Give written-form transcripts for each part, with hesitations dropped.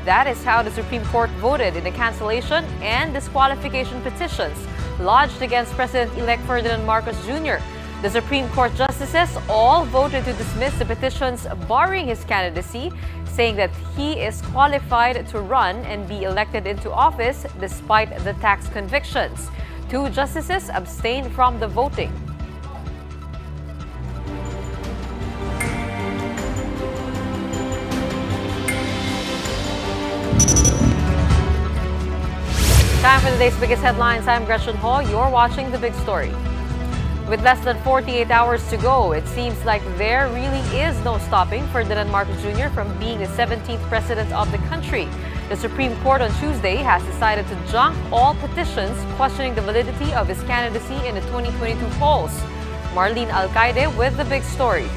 That is how the Supreme Court voted in the cancellation and disqualification petitions lodged against President-elect Ferdinand Marcos Jr. The Supreme Court justices all voted to dismiss the petitions barring his candidacy, saying that he is qualified to run and be elected into office despite the tax convictions. 2 justices abstained from the voting. Time for the day's biggest headlines. I'm Gretchen Ho. You're watching The Big Story. With less than 48 hours to go, it seems like there really is no stopping Ferdinand Marcos Jr. from being the 17th president of the country. The Supreme Court on Tuesday has decided to junk all petitions questioning the validity of his candidacy in the 2022 polls. Marlene Alcaide with The Big Story.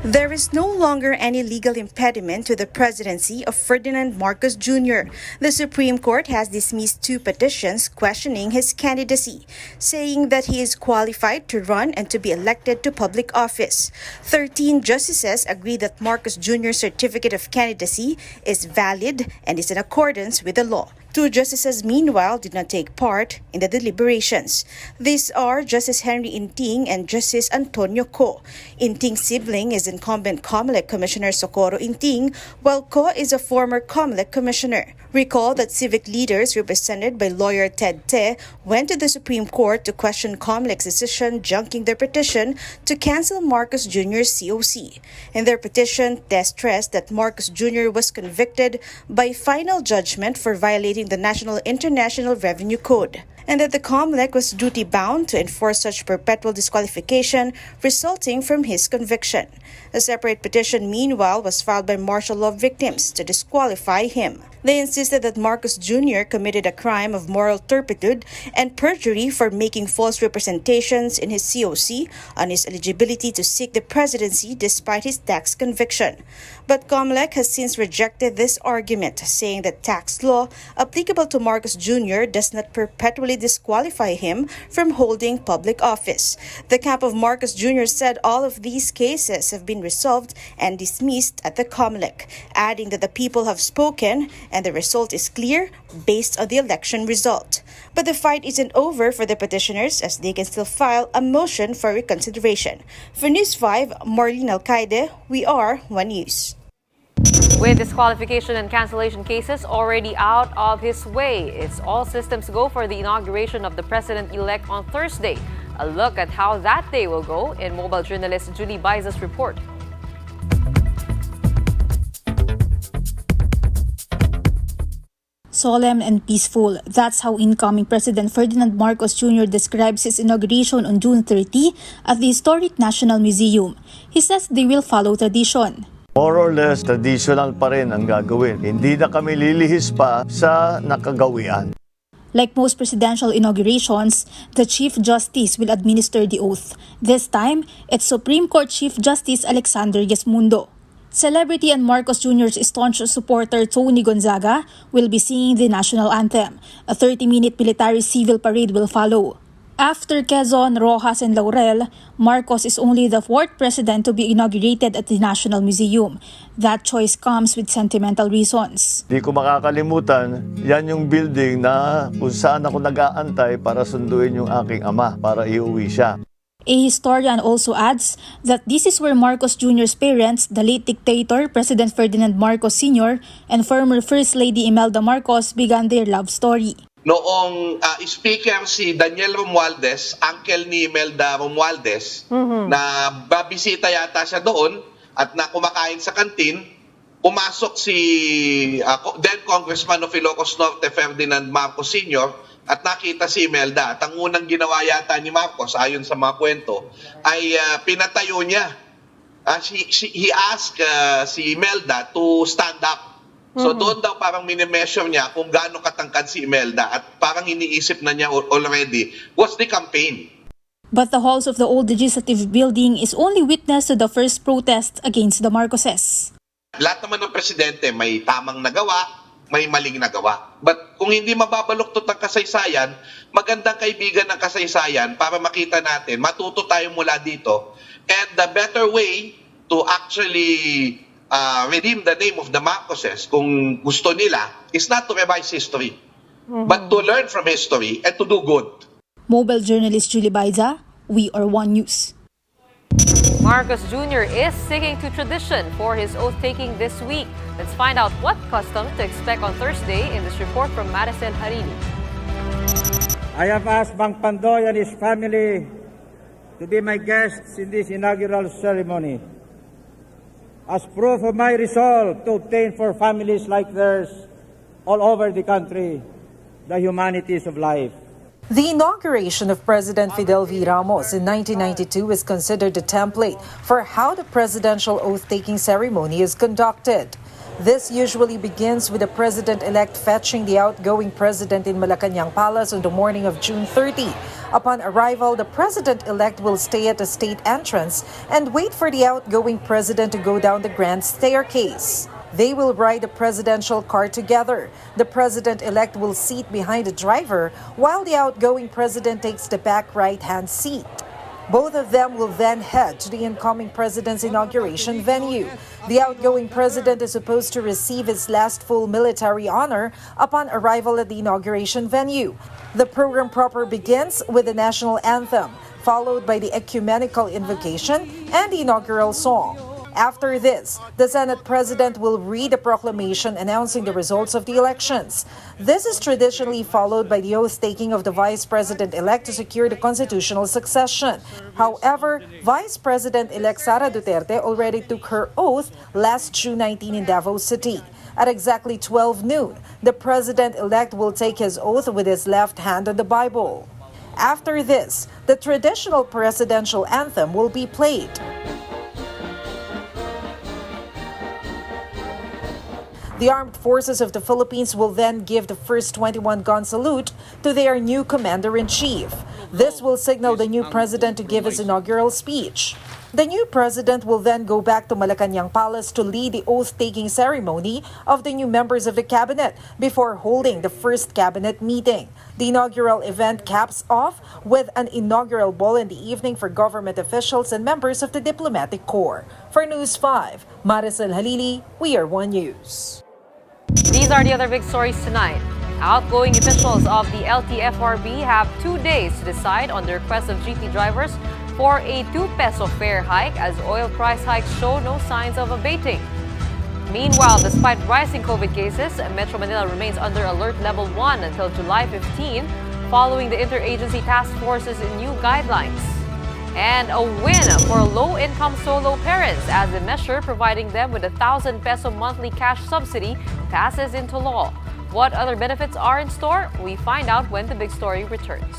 There is no longer any legal impediment to the presidency of Ferdinand Marcos Jr. The Supreme Court has dismissed 2 petitions questioning his candidacy, saying that he is qualified to run and to be elected to public office. 13 justices agree that Marcos Jr.'s certificate of candidacy is valid and is in accordance with the law. 2 justices, meanwhile, did not take part in the deliberations. These are Justice Henry Inting and Justice Antonio Co. Inting's sibling is incumbent COMELEC Commissioner Socorro Inting, while Co is a former COMELEC commissioner. Recall that civic leaders represented by lawyer Ted Te went to the Supreme Court to question COMELEC's decision junking their petition to cancel Marcos Jr.'s COC. In their petition, Te stressed that Marcos Jr. was convicted by final judgment for violating the National International Revenue Code, and that the COMELEC was duty-bound to enforce such perpetual disqualification resulting from his conviction. A separate petition, meanwhile, was filed by martial law victims to disqualify him. They insisted that Marcos Jr. committed a crime of moral turpitude and perjury for making false representations in his COC on his eligibility to seek the presidency despite his tax conviction. But COMELEC has since rejected this argument, saying that tax law applicable to Marcos Jr. does not perpetually disqualify him from holding public office. The camp of Marcos Jr. said all of these cases have been resolved and dismissed at the COMELEC, adding that the people have spoken and the result is clear based on the election result. But the fight isn't over for the petitioners, as they can still file a motion for reconsideration. For News 5, Marlene Alcaide, we are One News. With disqualification and cancellation cases already out of his way, it's all systems go for the inauguration of the president-elect on Thursday. A look at how that day will go in mobile journalist Julie Baiza's report. Solemn and peaceful. That's how incoming President Ferdinand Marcos Jr. describes his inauguration on June 30 at the historic National Museum. He says they will follow tradition. More or less, traditional pa rin ang gagawin. Hindi na kami lilihis pa sa nakagawian. Like most presidential inaugurations, the Chief Justice will administer the oath. This time, it's Supreme Court Chief Justice Alexander Yesmundo. Celebrity and Marcos Jr.'s staunch supporter Tony Gonzaga will be singing the national anthem. A 30-minute military-civil parade will follow. After Quezon, Rojas, and Laurel, Marcos is only the 4th president to be inaugurated at the National Museum. That choice comes with sentimental reasons. Di ko makakalimutan, yan yung building na kung saan ako nag-aantay para sunduin yung aking ama para iuwi siya. A historian also adds that this is where Marcos Jr.'s parents, the late dictator President Ferdinand Marcos Sr. and former First Lady Imelda Marcos, began their love story. Noong speaker si Daniel Romualdez, uncle ni Imelda Romualdez, na babisita yata siya doon at na kumakain sa kantin, pumasok si then Congressman of Ilocos Norte Ferdinand Marcos Sr. at nakita si Imelda. At ang unang ginawa yata ni Marcos, ayon sa mga kwento, ay pinatayo niya. He asked si Imelda to stand up. So doon daw parang minimeasure niya kung gaano katangkad si Imelda at parang iniisip na niya already was the campaign. But the halls of the old legislative building is only witness to the first protest against the Marcoses. Lahat naman ng presidente may tamang nagawa, may maling nagawa. But kung hindi mababaluktot ng kasaysayan, magandang kaibigan ng kasaysayan para makita natin, matuto tayo mula dito. And the better way to actually redeem the name of the Marcoses, kung gusto nila, is not to revise history, but to learn from history and to do good. Mobile journalist Julie Baiza, We Are One News. Marcos Jr. is sticking to tradition for his oath-taking this week. Let's find out what customs to expect on Thursday in this report from Maricel Harini. I have asked Bang Pandoy and his family to be my guests in this inaugural ceremony. As proof of my resolve to obtain for families like theirs all over the country the humanities of life. The inauguration of President Fidel V. Ramos in 1992 is considered a template for how the presidential oath-taking ceremony is conducted. This usually begins with the president-elect fetching the outgoing president in Malacanang Palace on the morning of June 30. Upon arrival, the president-elect will stay at the state entrance and wait for the outgoing president to go down the grand staircase. They will ride the presidential car together. The president-elect will sit behind the driver while the outgoing president takes the back right-hand seat. Both of them will then head to the incoming president's inauguration venue. The outgoing president is supposed to receive his last full military honor upon arrival at the inauguration venue. The program proper begins with the national anthem, followed by the ecumenical invocation and the inaugural song. After this, the Senate President will read a proclamation announcing the results of the elections. This is traditionally followed by the oath-taking of the Vice President-elect to secure the constitutional succession. However, Vice President-elect Sara Duterte already took her oath last June 19 in Davao City. At exactly 12 noon, the President-elect will take his oath with his left hand on the Bible. After this, the traditional presidential anthem will be played. The Armed Forces of the Philippines will then give the first 21-gun salute to their new commander-in-chief. This will signal the new president to give his inaugural speech. The new president will then go back to Malacanang Palace to lead the oath-taking ceremony of the new members of the cabinet before holding the first cabinet meeting. The inaugural event caps off with an inaugural ball in the evening for government officials and members of the diplomatic corps. For News 5, Maricel Halili, We Are One News. These are the other big stories tonight. Outgoing officials of the LTFRB have 2 days to decide on the request of jeepney drivers for a 2 peso fare hike as oil price hikes show no signs of abating. Meanwhile, despite rising COVID cases, Metro Manila remains under alert level 1 until July 15 following the interagency task force's new guidelines. And a win for low-income solo parents as the measure providing them with a 1,000 peso monthly cash subsidy passes into law. What other benefits are in store? We find out when the big story returns.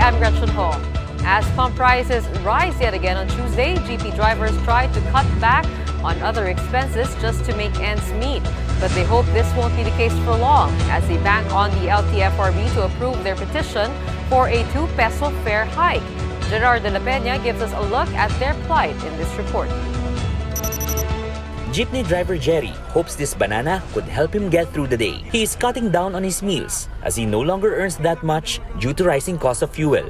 I'm Gretchen Hall. As pump prices rise yet again on Tuesday, jeepney drivers tried to cut back on other expenses just to make ends meet. But they hope this won't be the case for long as they bank on the LTFRB to approve their petition for a 2 peso fare hike. Gerard de la Peña gives us a look at their plight in this report. Jeepney driver Jerry hopes this banana could help him get through the day. He is cutting down on his meals as he no longer earns that much due to rising cost of fuel.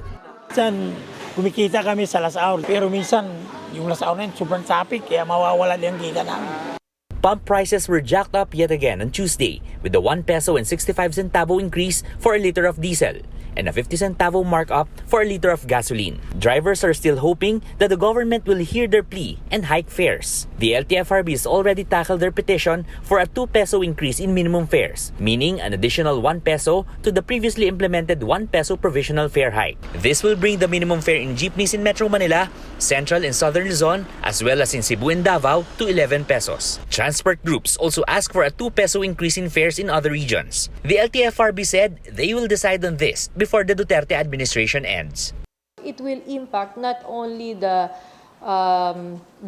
Minsan, kumikita kami sa last hour, pero minsan, yung last hour na yun, sobrang traffic, kaya mawawala din ang kita namin. Pump prices were jacked up yet again on Tuesday with the 1 peso and 65 centavo increase for a liter of diesel and a 50 centavo markup for a liter of gasoline. Drivers are still hoping that the government will hear their plea and hike fares. The LTFRB has already tackled their petition for a 2 peso increase in minimum fares, meaning an additional 1 peso to the previously implemented 1 peso provisional fare hike. This will bring the minimum fare in jeepneys in Metro Manila, Central and Southern Luzon, as well as in Cebu and Davao to 11 pesos. Transport groups also ask for a 2 peso increase in fares in other regions. The LTFRB said they will decide on this before the Duterte administration ends. It will impact not only the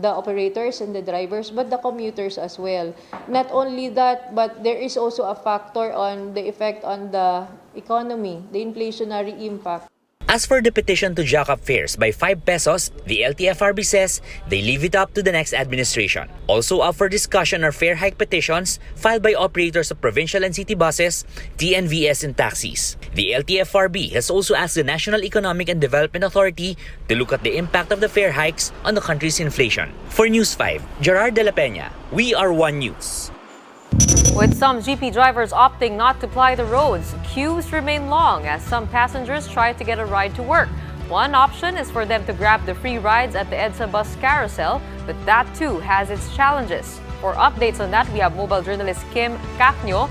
operators and the drivers, but the commuters as well. Not only that, but there is also a factor on the effect on the economy, the inflationary impact. As for the petition to jack up fares by 5 pesos, the LTFRB says they leave it up to the next administration. Also up for discussion are fare hike petitions filed by operators of provincial and city buses, TNVS and taxis. The LTFRB has also asked the National Economic and Development Authority to look at the impact of the fare hikes on the country's inflation. For News 5, Gerard de la Peña, We Are One News. With some jeepney drivers opting not to ply the roads, queues remain long as some passengers try to get a ride to work. One option is for them to grab the free rides at the EDSA bus carousel, but that too has its challenges. For updates on that, we have mobile journalist Kim Cacnio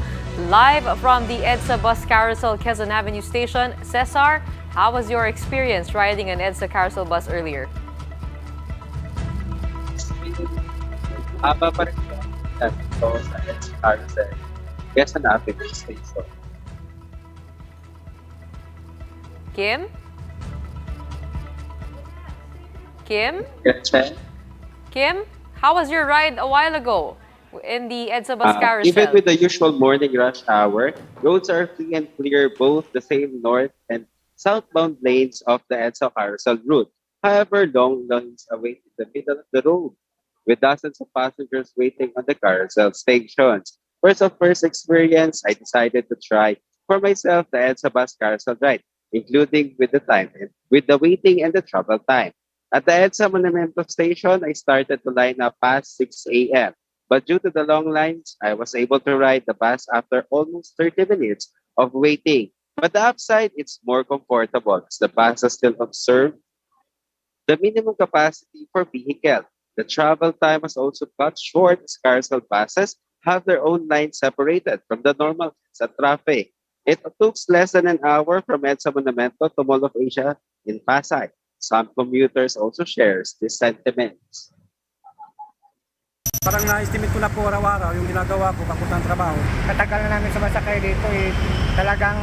live from the EDSA bus carousel Quezon Avenue station. Cesar, how was your experience riding an EDSA carousel bus earlier? Haba pa rin ito sa carousel. Quezon Avenue station. Kim? Kim? Kim, how was your ride a while ago in the EDSA bus carousel? Even with the usual morning rush hour, roads are free and clear both the same north and southbound lanes of the EDSA carousel route. However, long lines await in the middle of the road, with dozens of passengers waiting on the carousel stations. First experience, I decided to try for myself the EDSA bus carousel ride, including with the time, with the waiting and the travel time. At the EDSA Monumento station, I started to line up past 6 a.m. But due to the long lines, I was able to ride the bus after almost 30 minutes of waiting. But the upside, it's more comfortable as the buses still observe the minimum capacity for vehicle. The travel time was also cut short as carousel buses have their own lines separated from the normal EDSA traffic. It took less than an hour from EDSA Monumento to Mall of Asia in Pasay. Some commuters also shares these sentiments. Parang na-estimate ko na po araw-araw yung ginagawa ko papuntang trabaho. Katagal na namin sumasakay dito talagang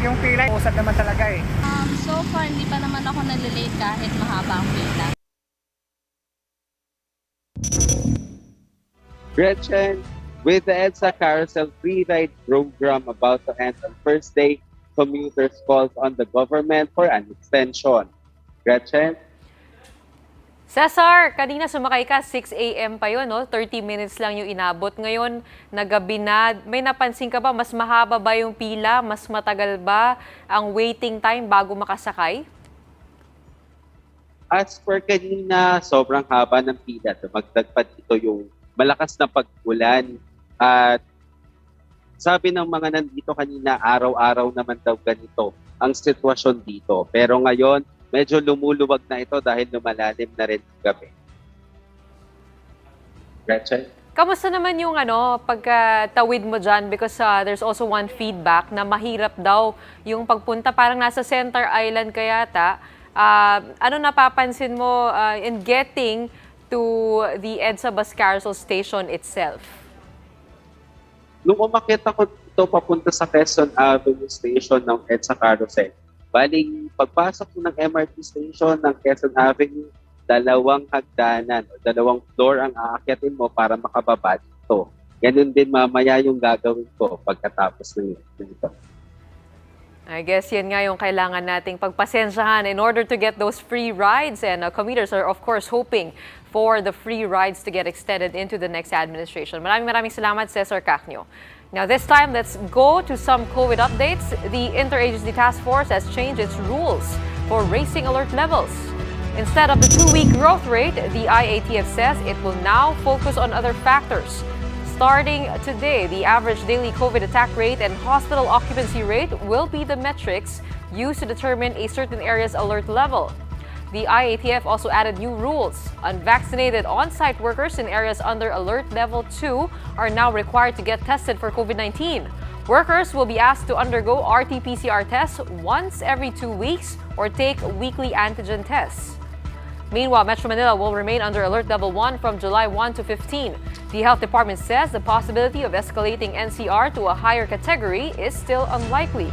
yung pila, usad naman talaga So far, hindi pa naman ako nalilate kahit mahaba ang pila. Gretchen, with the EDSA Carousel free ride program about to end on first day, commuters called on the government for an extension. Gretchen? Cesar, kanina sumakay ka, 6 a.m. pa yun, no? 30 minutes lang yung inabot. Ngayon, nagabi na. May napansin ka ba, mas mahaba ba yung pila? Mas matagal ba ang waiting time bago makasakay? As for kanina, sobrang haba ng pila. Dumagdag pa dito yung malakas na pag-ulan. At sabi ng mga nandito kanina, araw-araw naman daw ganito ang sitwasyon dito. Pero ngayon, medyo lumuluwag na ito dahil lumalalim na rin ang gabi. Gretchen? Kamusta naman yung pagkatawid mo dyan? Because there's also one feedback na mahirap daw yung pagpunta. Parang nasa Center Island ka yata. Ano napapansin mo in getting to the EDSA bus carousel station itself? Nung umakyat ako dito papunta sa Quezon Avenue station ng EDSA carousel, Baling pagpasok po ng MRT station ng Quezon Avenue, dalawang hagdanan o dalawang floor ang aakyatin mo para makababa dito. Ganun din mamaya yung gagawin ko pagkatapos ng ito. I guess yan nga yung kailangan nating pagpasensyahan in order to get those free rides, and commuters are of course hoping for the free rides to get extended into the next administration. Maraming salamat, Cesar Cacnio. Now this time, let's go to some COVID updates. The Interagency Task Force has changed its rules for racing alert levels. Instead of the 2-week growth rate, the IATF says it will now focus on other factors. Starting today, the average daily COVID attack rate and hospital occupancy rate will be the metrics used to determine a certain area's alert level. The IATF also added new rules. Unvaccinated on-site workers in areas under Alert Level 2 are now required to get tested for COVID-19. Workers will be asked to undergo RT-PCR tests once every 2 weeks or take weekly antigen tests. Meanwhile, Metro Manila will remain under Alert Level 1 from July 1 to 15. The Health Department says the possibility of escalating NCR to a higher category is still unlikely.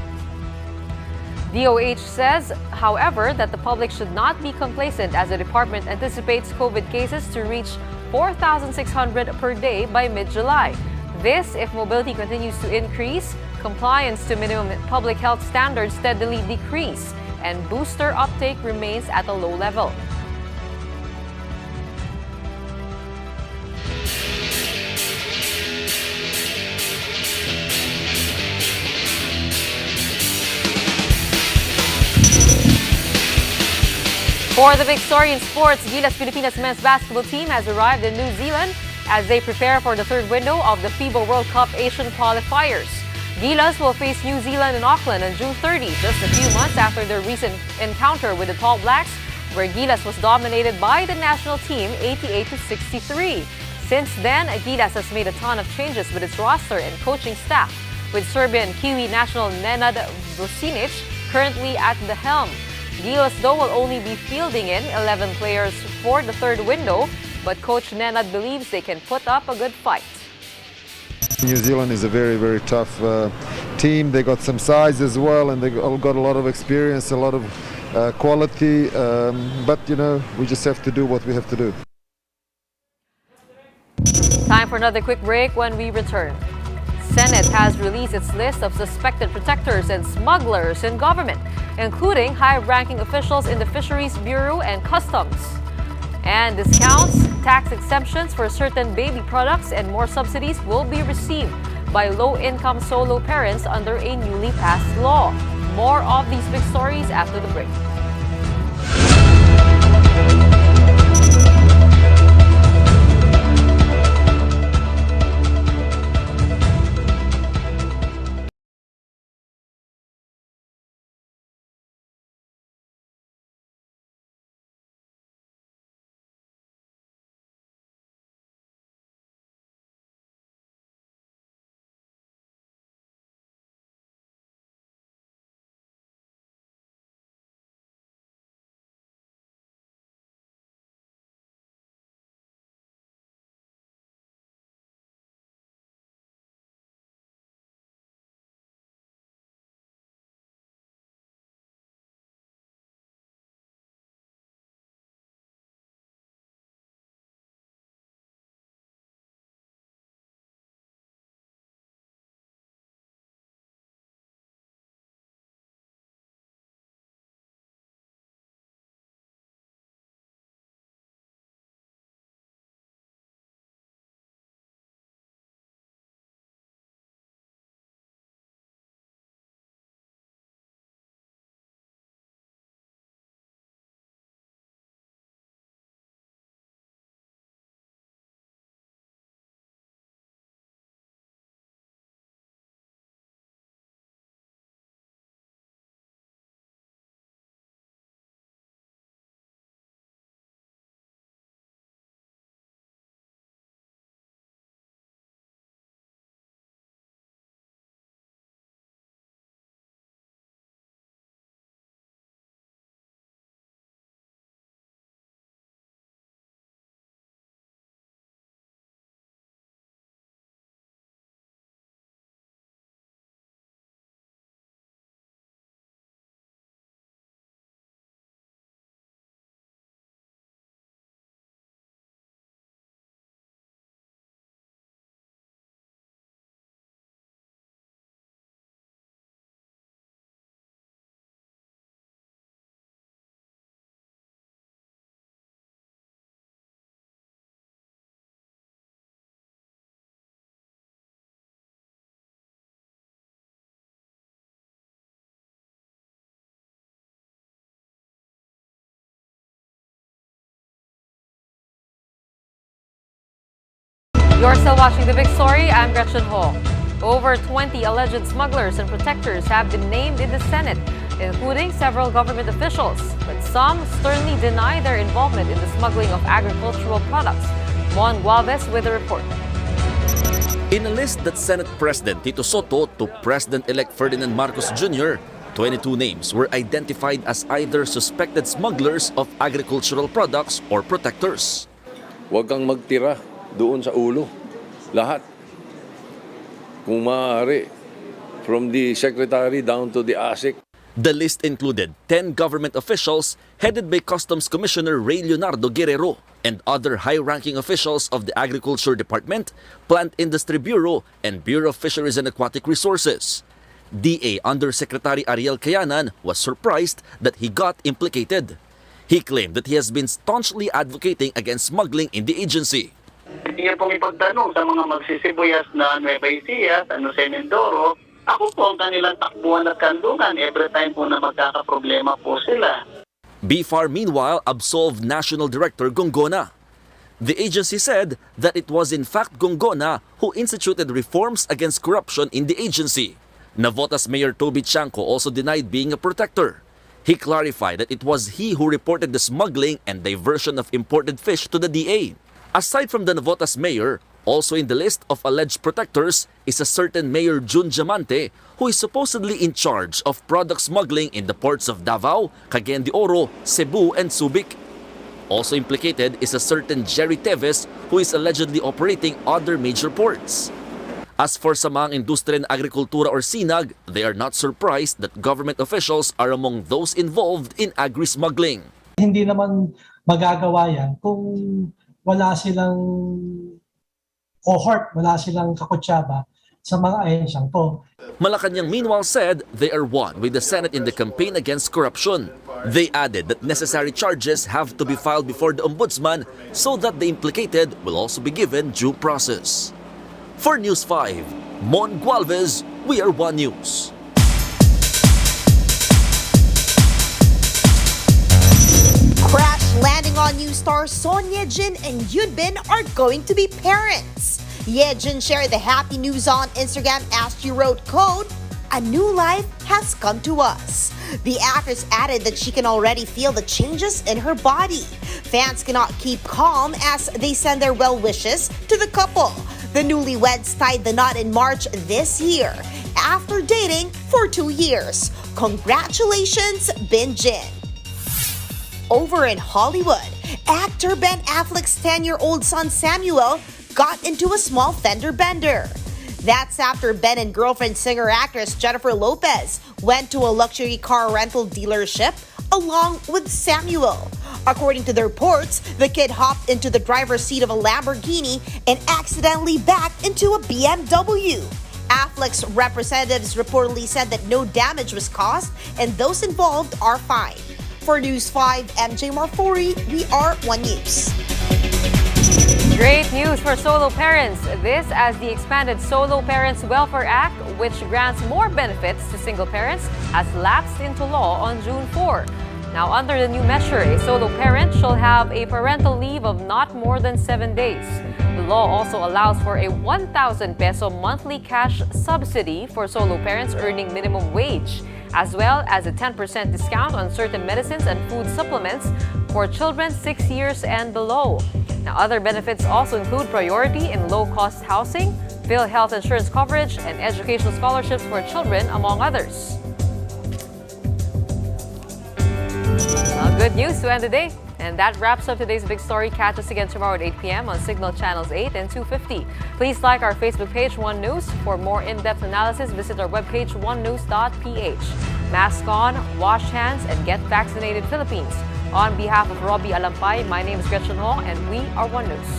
DOH says, however, that the public should not be complacent as the department anticipates COVID cases to reach 4,600 per day by mid-July. This if mobility continues to increase, compliance to minimum public health standards steadily decrease, and booster uptake remains at a low level. For the big story in sports, Gilas Pilipinas men's basketball team has arrived in New Zealand as they prepare for the third window of the FIBA World Cup Asian qualifiers. Gilas will face New Zealand in Auckland on June 30, just a few months after their recent encounter with the Tall Blacks, where Gilas was dominated by the national team 88-63. Since then, Gilas has made a ton of changes with its roster and coaching staff, with Serbian Kiwi national Nenad Vucinic currently at the helm. Gilas, though, will only be fielding in 11 players for the third window, but Coach Nenad believes they can put up a good fight. New Zealand is a very, very tough team. They got some size as well, and they got a lot of experience, a lot of quality. But, you know, we just have to do what we have to do. Time for another quick break. When we return, Senate has released its list of suspected protectors and smugglers in government, including high-ranking officials in the Fisheries Bureau and Customs. And discounts, tax exemptions for certain baby products, and more subsidies will be received by low-income solo parents under a newly passed law. More of these big stories after the break. You're still watching The Big Story. I'm Gretchen Ho. Over 20 alleged smugglers and protectors have been named in the Senate, including several government officials. But some sternly deny their involvement in the smuggling of agricultural products. Mon Gualvez with a report. In a list that Senate President Tito Soto to President-elect Ferdinand Marcos Jr., 22 names were identified as either suspected smugglers of agricultural products or protectors. Huwag kang magtira doon sa ulo. Lahat. Kung maaari, from the secretary down to the ASIC. The list included 10 government officials headed by Customs Commissioner Ray Leonardo Guerrero and other high-ranking officials of the Agriculture Department, Plant Industry Bureau, and Bureau of Fisheries and Aquatic Resources. DA Undersecretary Ariel Cayanan was surprised that he got implicated. He claimed that he has been staunchly advocating against smuggling in the agency. Hindi niya pong ipagtanong sa mga magsisibuyas na Nueva Ecija, San Mindoro, ako po ang kanilang takbuhan at kandungan every time po na magkakaproblema po sila. BFAR meanwhile absolved National Director Gongona. The agency said that it was in fact Gongona who instituted reforms against corruption in the agency. Navotas Mayor Toby Chanco also denied being a protector. He clarified that it was he who reported the smuggling and diversion of imported fish to the DA. Aside from the Navotas mayor, also in the list of alleged protectors is a certain Mayor Jun Diamante, who is supposedly in charge of product smuggling in the ports of Davao, Cagayan de Oro, Cebu, and Subic. Also implicated is a certain Jerry Teves, who is allegedly operating other major ports. As for Samang Industriya and Agrikultura or SINAG, they are not surprised that government officials are among those involved in agri-smuggling. Hindi naman magagawa yan kung wala silang cohort, wala silang kakutsaba sa mga ahensyang to. Malacanang meanwhile said they are one with the Senate in the campaign against corruption. They added that necessary charges have to be filed before the Ombudsman so that the implicated will also be given due process. For News 5, Mon Gualvez, we are One News. Crash landing on new stars Son Ye-jin and Yunbin are going to be parents. Ye-jin shared the happy news on Instagram as she wrote, quote, "A new life has come to us." The actress added that she can already feel the changes in her body. Fans cannot keep calm as they send their well wishes to the couple. The newlyweds tied the knot in March this year after dating for 2 years. Congratulations, Bin Jin. Over in Hollywood, actor Ben Affleck's 10-year-old son Samuel got into a small fender bender. That's after Ben and girlfriend singer-actress Jennifer Lopez went to a luxury car rental dealership along with Samuel. According to the reports, the kid hopped into the driver's seat of a Lamborghini and accidentally backed into a BMW. Affleck's representatives reportedly said that no damage was caused and those involved are fine. For News 5, MJ Marfori, we are One News. Great news for solo parents. This as the expanded Solo Parents Welfare Act, which grants more benefits to single parents, has lapsed into law on June 4. Now, under the new measure, a solo parent shall have a parental leave of not more than 7 days. The law also allows for a 1,000 peso monthly cash subsidy for solo parents earning minimum wage, as well as a 10% discount on certain medicines and food supplements for children 6 years and below. Now, other benefits also include priority in low-cost housing, PhilHealth insurance coverage, and educational scholarships for children, among others. Well, good news to end the day. And that wraps up today's Big Story. Catch us again tomorrow at 8 p.m. on Signal Channels 8 and 250. Please like our Facebook page, One News. For more in-depth analysis, visit our webpage, onenews.ph. Mask on, wash hands, and get vaccinated, Philippines. On behalf of Robbie Alampay, my name is Gretchen Ho, and we are One News.